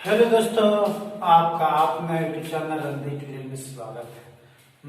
Hello दोस्तों, आपका अपना यूट्यूब चैनल रणधीर ट्यूटोरियल में स्वागत है।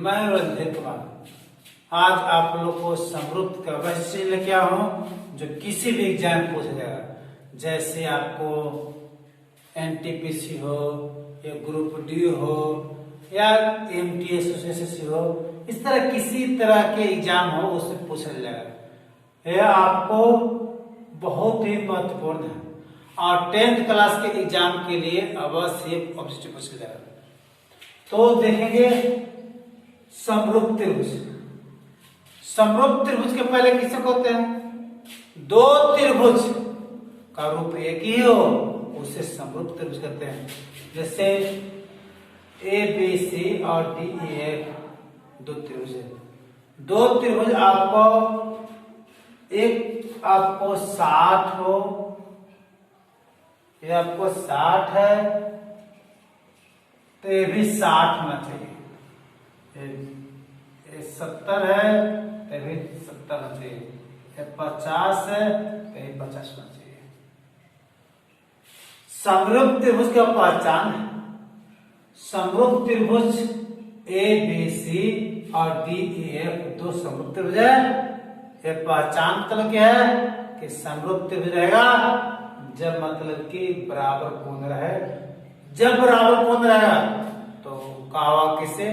मैं रणधीर कुमार आज आप लोग को समरूप का वैसे लेके आया हूँ जो किसी भी एग्जाम पूछा जाएगा। जैसे आपको एनटीपीसी हो या ग्रुप डी हो या एमटीएस एसएससी हो, इस तरह किसी तरह के एग्जाम हो उससे पूछा जाएगा। यह आपको बहुत ही महत्वपूर्ण है और 10th क्लास के एग्जाम के लिए अवश्य ऑब्जेक्टिव पूछा जाएगा। तो देखेंगे समरूप त्रिभुज। समरूप त्रिभुज के पहले किसे कहते हैं? दो त्रिभुज का रूप एक ही हो उसे समरूप त्रिभुज कहते हैं। जैसे ए बी सी और डी ई एफ दो त्रिभुज है। दो त्रिभुज आपको 60 हो, ये आपको 60 है तो ये भी 60 होना चाहिए। ये 70 है तो ये भी 70 होना चाहिए। ये 50 है तो ये 50 होना चाहिए। समरूप त्रिभुज का पहचान है। समरूप त्रिभुज ए बी सी और डी ई एफ दो समरूप त्रिभुज है। ये पहचान मतलब क्या है कि समरूप त्रिभुज रहेगा जब मतलब कि बराबर कोण रहे। जब बराबर कोण रहेगा तो कहा किसे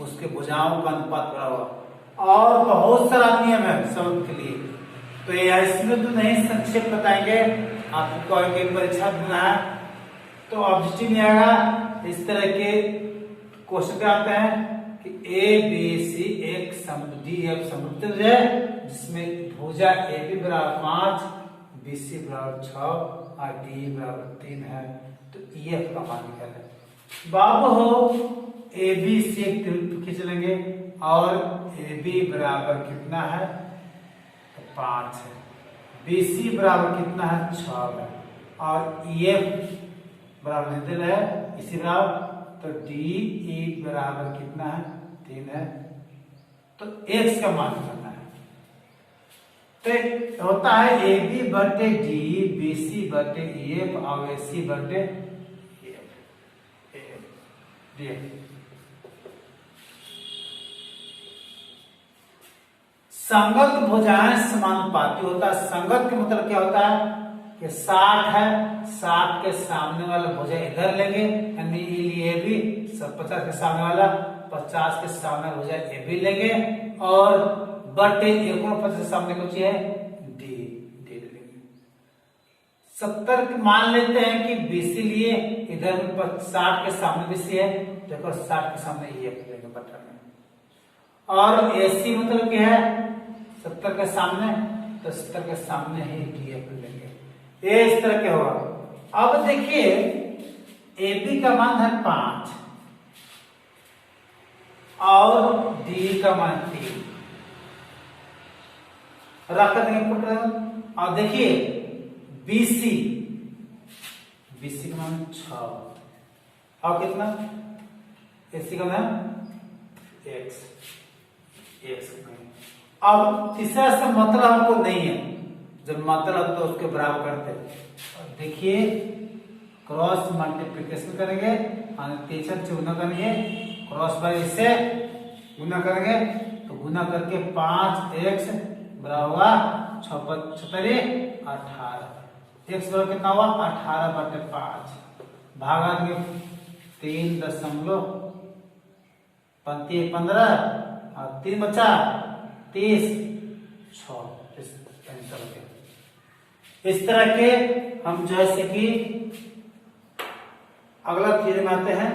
उसके भुजाओं का अनुपात बराबर। और बहुत सारा नियम है समरूप के लिए, तो ये इसमें तो नहीं संक्षेप बताएंगे। आपको कोई परीक्षा देना है तो ऑब्जेक्टिव नहीं आएगा। इस तरह के क्वेश्चन आते हैं कि ए बी सी एक डी एफ समरूप त्रिभुज है जिसमें भुजा ए बी बराबर 5, BC बराबर 6 और D बराबर 3 है। तो EF का मान निकालें। बाबू हो ABC एक त्रिभुज खींच लेंगे और AB बराबर कितना है? तो 5 है। BC बराबर कितना है? 6 है। और EF बराबर निकल है इसी बराबर, तो DE बराबर कितना है? 3 है। तो X का मान निकालना है। तो होता है ए बी बटे डी, बी सी बटे ई एफ और ए सी बटे डी एफ। संगत भुजाएं समानुपाती होता है। संगत का मतलब क्या होता है कि 60 है, 60 के सामने वाला भुजा इधर लेंगे यानी ए बी, 50 के सामने वाला 50 के सामने भुजा ए बी लेंगे और बटे 49 के सामने कुछ है डी लेंगे। 70 मान लेते हैं कि बीसी लिए, इधर 60 के सामने बीसी है, देखो 60 के सामने ये लेंगे बटा में। और एसी मतलब क्या है? 70 के सामने, तो 70 के सामने ही डी लेंगे। ये इस तरह के होगा। अब देखिए ए बी का मान है 5 और डी का मान 3 रख देंगे। और देखिए BC का मान 6 और कितना? AC का मान X का मान। अब तीसरा से मतलब हमको नहीं है, जब मतलब तो उसके बराबर करते। देखिए क्रॉस मल्टीप्लिकेशन करेंगे, तीसरा से गुना करेंगे, क्रॉस बाय इससे गुना करेंगे तो गुना करके 5x बराबर हुआ 6 18। x बराबर कितना हुआ? 18 बटे 5 भागा देंगे 3.15 और 3 बचा 30, 6 आंसर हो गया। इस तरह के हम जैसे कि अगला थ्योरी में आते हैं।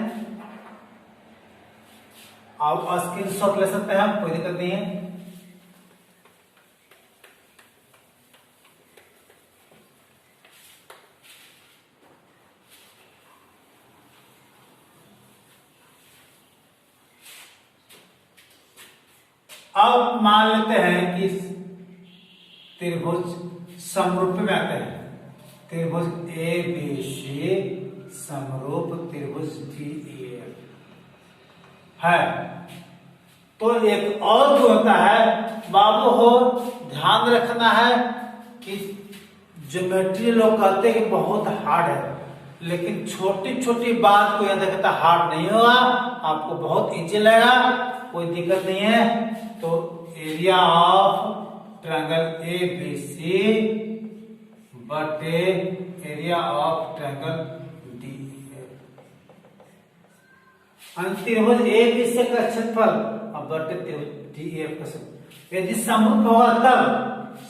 आप स्क्रीनशॉट ले सकते हैं, कोई दिक्कत नहीं है। अब मान लेते हैं कि त्रिभुज समरूप में आते हैं। त्रिभुज ए बी सी समरूप त्रिभुज डी ई एफ है। तो एक और जो होता है बाबू हो, ध्यान रखना है कि ज्योमेट्री लोग कहते हैं कि बहुत हार्ड है, लेकिन छोटी छोटी बात को याद रखता हार्ड नहीं होगा, आपको बहुत इजी लगेगा, कोई दिक्कत नहीं है। तो area of triangle A B C बटे एरिया ऑफ ट्रायंगल डी त्रिभुज ए बी सी का क्षेत्रफल अब बटे त्रिभुज डी एफ का क्षेत्रफल। यदि समरूप होगा तब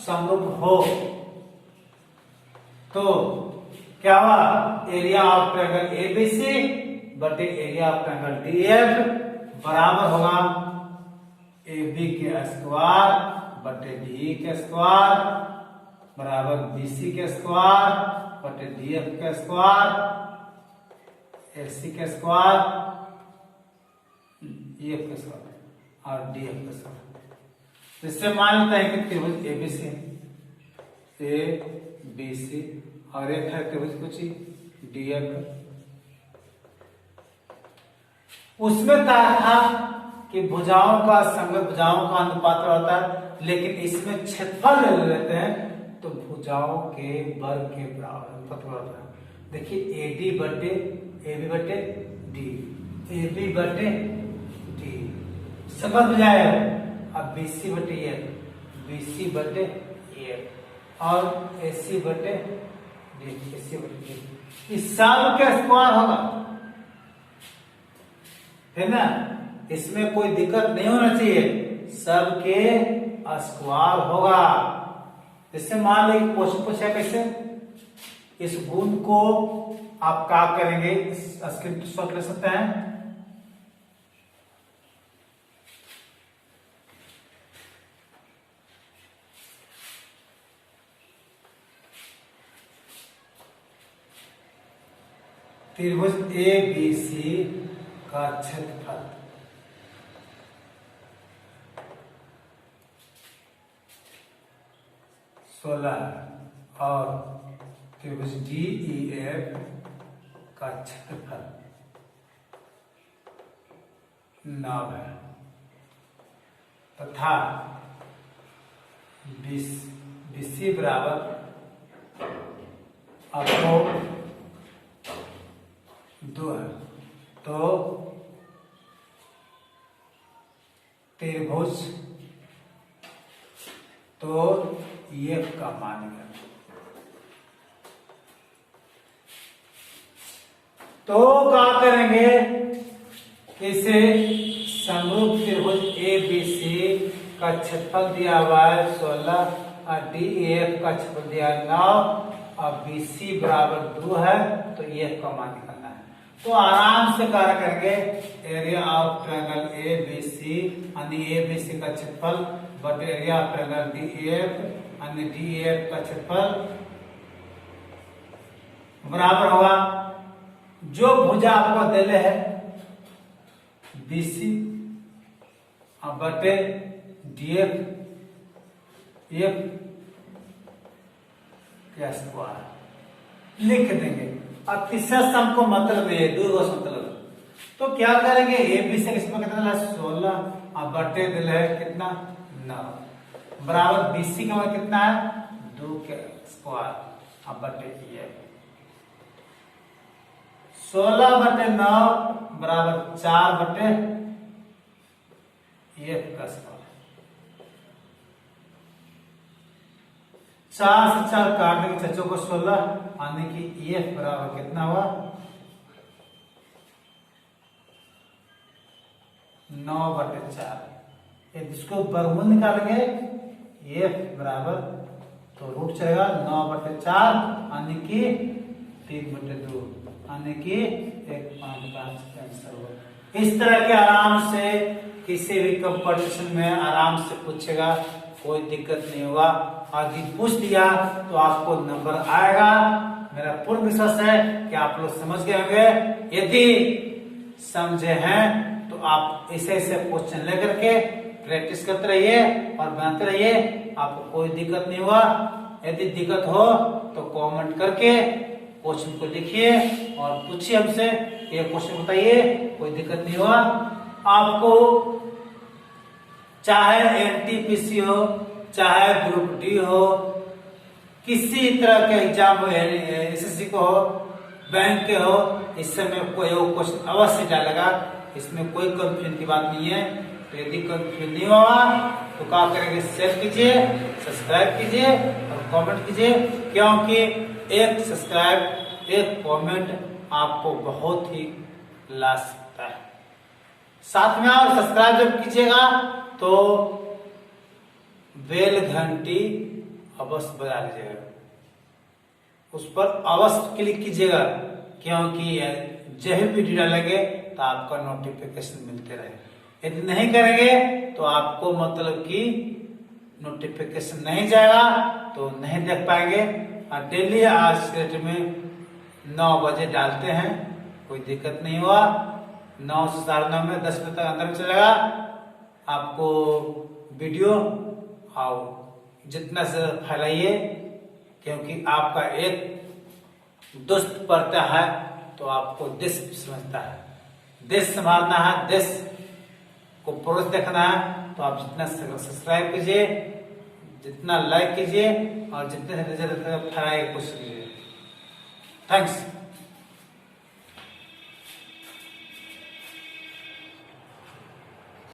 समरूप हो तो क्या हुआ, area of triangle A B C बटे area of triangle D F बराबर होगा ए बी के स्क्वायर बटे डी के स्क्वायर बराबर बी सी के स्क्वायर बटे डी एफ के स्क्वायर ए सी के स्क्वायर ई एफ के स्क्वायर और डी एफ के स्क्वायर। इससे मान लेते हैं कि त्रिभुज ए बी सी और एक है त्रिभुज कुछ डी एफ। उसमें कहा था कि भुजाओं का संगत भुजाओं का अनुपात होता है, लेकिन इसमें क्षेत्रफल ले लेते हैं तो भुजाओं के वर्ग के बराबर अनुपात होता है। देखिए ए डी बटे ए बी बटे डी, ए बी बटे डी संगत भुजाएं। अब बी सी बटे एफ, बी सी बटे एफ और ए सी बटे डी, ए सी बटे डी, इस सब का स्क्वायर होगा, है ना। इसमें कोई दिक्कत नहीं होना चाहिए, सबके स्क्वायर होगा। जैसे मान लीजिए क्वेश्चन पूछा कैसे, इस गुण को आप क्या करेंगे, स्क्रीन शॉट ले सकते हैं। त्रिभुज ए बी सी का क्षेत्रफल 16 और त्रिभुज डी ई एफ का क्षेत्रफल 9 है तथा BC बराबर आपको 2 है, तो त्रिभुज तो एफ का मान है, तो क्या करेंगे कि इसे समरूप त्रिभुज ए बी सी का क्षेत्रफल दिया हुआ है 16 और डी एफ का क्षेत्रफल दिया है 9 और बी सी बराबर 2 है, तो एफ का मान निकालना है। तो आराम से कार्य करेंगे, area of triangle A B C यानी ए बी सी का क्षेत्रफल बटे area of triangle D F यानी डी एफ का क्षेत्रफल बराबर होगा जो भुजा आपको दिले है बी सी बटे डी एफ क्या स्क्वायर लिख देंगे। अब तीसरा सम को मतलब ये दूर मतलब, तो क्या करेंगे ए बी सी कितना है 16 और बटे दिल है कितना 9 बराबर बी सी का मान कितना है 2 के स्क्वायर और बटे ये 16 बटे 9 बराबर 4 बटे एफ का स्क्वायर। 4 से 4 काटने के छज्जों को 16 आने की एफ बराबर कितना हुआ 9 बटे 4। इसको वर्गमूल निकालेंगे एफ बराबर तो रूट चलेगा 9 बटे 4 आने की 3 बटे 2 आने की 1.5 कैंसर हो। इस तरह के आराम से किसी भी कंपटीशन में आराम से पूछेगा, कोई दिक्कत नहीं होगा। यदि पूछ दिया तो आपको नंबर आएगा। मेरा पूर्ण विश्वास है कि आप लोग समझ गए होंगे। यदि समझे हैं तो आप ऐसे ऐसे क्वेश्चन लेकर के प्रैक्टिस करते रहिए और बनाते रहिए, आपको कोई दिक्कत नहीं होगा। यदि दिक्कत हो तो कमेंट करके क्वेश्चन को लिखिए और पूछिए हमसे, ये क्वेश्चन बताइए, कोई दिक्कत नहीं होगा। आपको चाहे एनटीपीसी हो चाहे ग्रुप डी हो, किसी तरह के एग्जाम हो एसएससी को हो, बैंक के हो, इस समय कोई क्वेश्चन अवश्य डालेगा, इसमें कोई कंफ्यूजन की बात नहीं है। तो यदि कंफ्यूजन नहीं होगा तो क्या करेंगे, शेयर कीजिए, सब्सक्राइब कीजिए और कमेंट कीजिए, क्योंकि एक सब्सक्राइब एक कमेंट आपको बहुत ही ला सकता है। साथ में और सब्सक्राइब जब कीजिएगा तो बेल घंटी अवश्य बजा लीजिएगा, उस पर अवश्य क्लिक कीजिएगा, क्योंकि जब भी वीडियो डालेंगे तो आपका नोटिफिकेशन मिलते रहे। यदि नहीं करेंगे तो आपको मतलब कि नोटिफिकेशन नहीं जाएगा तो नहीं देख पाएंगे। और डेली आज के डेट में 9 बजे डालते हैं, कोई दिक्कत नहीं हुआ। 9 से 9:30 में 10 बजे तक अंदर में चलेगा आपको वीडियो। आओ जितना से फैलाइए, क्योंकि आपका एक दोस्त पढ़ता है तो आपको देश समझता है, देश संभालना है, देश को प्रोग्रेस देखना है। तो आप जितना सब्सक्राइब कीजिए, जितना लाइक कीजिए और जितने से ज्यादा फैलाने की कोशिश कीजिए। थैंक्स।